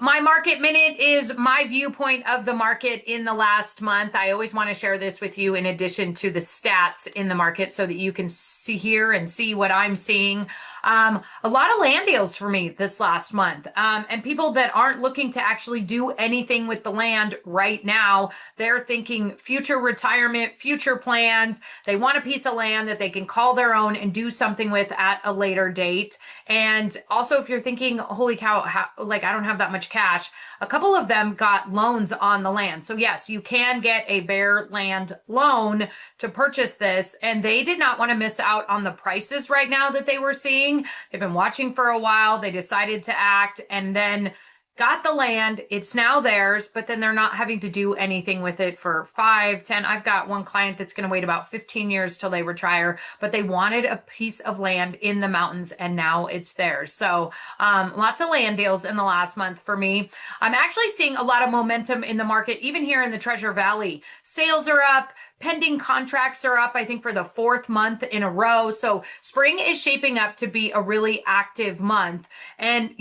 my market minute is my viewpoint of the market in the last month. I always want to share this with you in addition to the stats in the market so that you can see here and see what I'm seeing. A lot of land deals for me this last month. And people that aren't looking to actually do anything with the land right now, they're thinking future retirement, future plans. They want a piece of land that they can call their own and do something with at a later date. And also, if you're thinking, holy cow, I don't have that much cash, a couple of them got loans on the land. So yes, you can get a bare land loan to purchase this. And they did not want to miss out on the prices right now that they were seeing. They've been watching for a while. They decided to act and then got the land. It's now theirs, but then they're not having to do anything with it for 5, 10. I've got one client that's going to wait about 15 years till they retire, but they wanted a piece of land in the mountains and now it's theirs. So lots of land deals in the last month for me. I'm actually seeing a lot of momentum in the market, even here in the Treasure Valley. Sales are up. Pending contracts are up, I think, for the 4th month in a row. So spring is shaping up to be a really active month. And,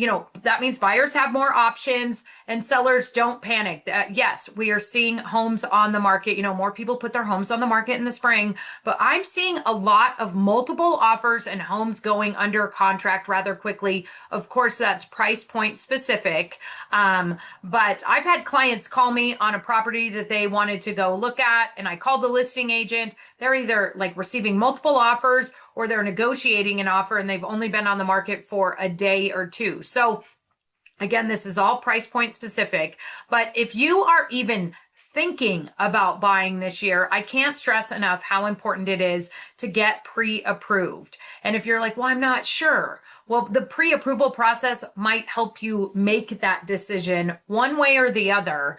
that means buyers have more options and sellers don't panic. Yes, we are seeing homes on the market. More people put their homes on the market in the spring, but I'm seeing a lot of multiple offers and homes going under contract rather quickly. Of course, that's price point specific. But I've had clients call me on a property that they wanted to go look at, and I called the listing agent. They're either receiving multiple offers or they're negotiating an offer and they've only been on the market for a day or two. So again, this is all price point specific, but if you are even thinking about buying this year, I can't stress enough how important it is to get pre-approved. And if you're like, well, I'm not sure. Well, the pre-approval process might help you make that decision one way or the other.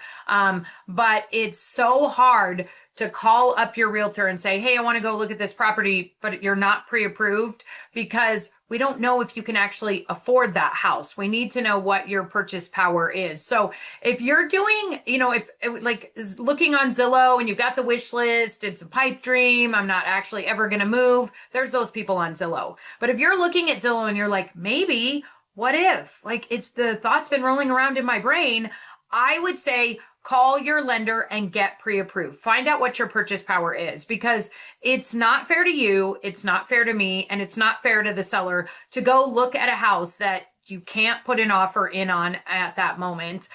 But it's so hard to call up your realtor and say, hey, I want to go look at this property, but you're not pre-approved, because we don't know if you can actually afford that house. We need to know what your purchase power is. So if you're doing, is looking on Zillow and you've got the wish list, it's a pipe dream, I'm not actually ever going to move, there's those people on Zillow. But if you're looking at Zillow and you're like, maybe, what if? It's the thought's been rolling around in my brain, I would say call your lender and get pre-approved. Find out what your purchase power is, because it's not fair to you, it's not fair to me, and it's not fair to the seller to go look at a house that you can't put an offer in on at that moment.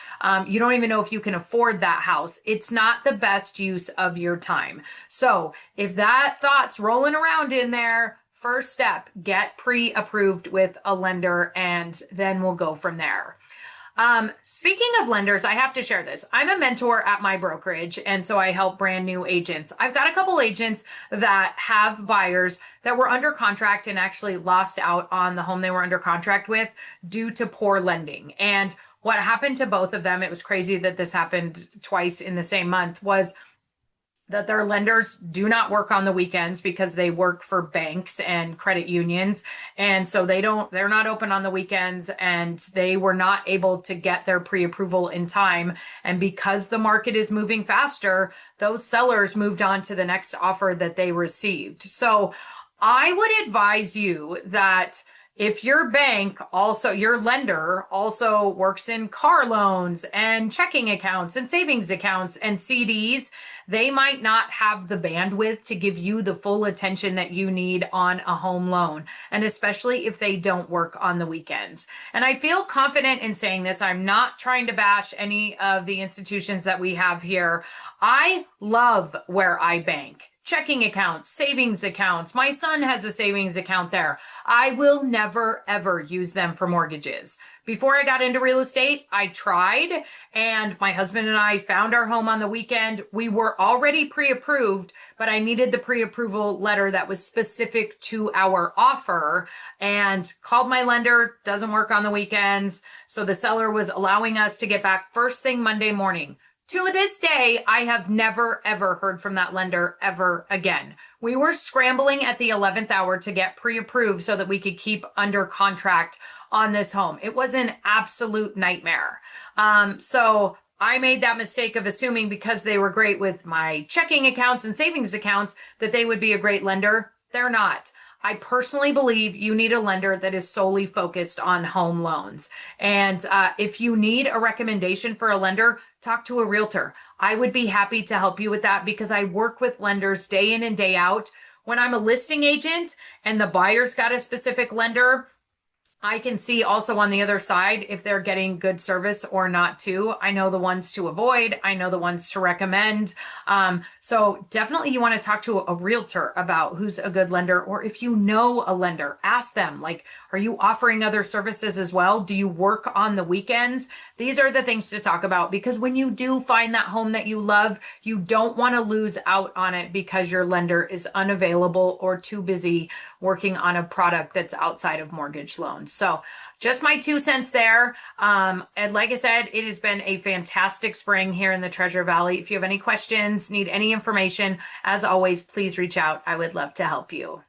You don't even know if you can afford that house. It's not the best use of your time. So if that thought's rolling around in there, first step, get pre-approved with a lender, and then we'll go from there. Speaking of lenders, I have to share this. I'm a mentor at my brokerage, and so I help brand new agents. I've got a couple agents that have buyers that were under contract and actually lost out on the home they were under contract with due to poor lending. And what happened to both of them, it was crazy that this happened twice in the same month, was that their lenders do not work on the weekends because they work for banks and credit unions. And so they're not open on the weekends, and they were not able to get their pre-approval in time. And because the market is moving faster, those sellers moved on to the next offer that they received. So I would advise you that if your your lender also works in car loans and checking accounts and savings accounts and CDs, they might not have the bandwidth to give you the full attention that you need on a home loan, and especially if they don't work on the weekends. And I feel confident in saying this. I'm not trying to bash any of the institutions that we have here. I love where I bank. Checking accounts, savings accounts. My son has a savings account there. I will never, ever use them for mortgages. Before I got into real estate, I tried, and my husband and I found our home on the weekend. We were already pre-approved, but I needed the pre-approval letter that was specific to our offer, and called my lender. Doesn't work on the weekends. So the seller was allowing us to get back first thing Monday morning. To this day, I have never, ever heard from that lender ever again. We were scrambling at the 11th hour to get pre-approved so that we could keep under contract on this home. It was an absolute nightmare. So I made that mistake of assuming because they were great with my checking accounts and savings accounts that they would be a great lender. They're not. I personally believe you need a lender that is solely focused on home loans. And if you need a recommendation for a lender, talk to a realtor. I would be happy to help you with that because I work with lenders day in and day out. When I'm a listing agent and the buyer's got a specific lender, I can see also on the other side if they're getting good service or not too. I know the ones to avoid. I know the ones to recommend. So definitely you want to talk to a realtor about who's a good lender, or if you know a lender, ask them, like, are you offering other services as well? Do you work on the weekends? These are the things to talk about because when you do find that home that you love, you don't want to lose out on it because your lender is unavailable or too busy working on a product that's outside of mortgage loans. So just my 2 cents there. And like I said, it has been a fantastic spring here in the Treasure Valley. If you have any questions, need any information, as always, please reach out. I would love to help you.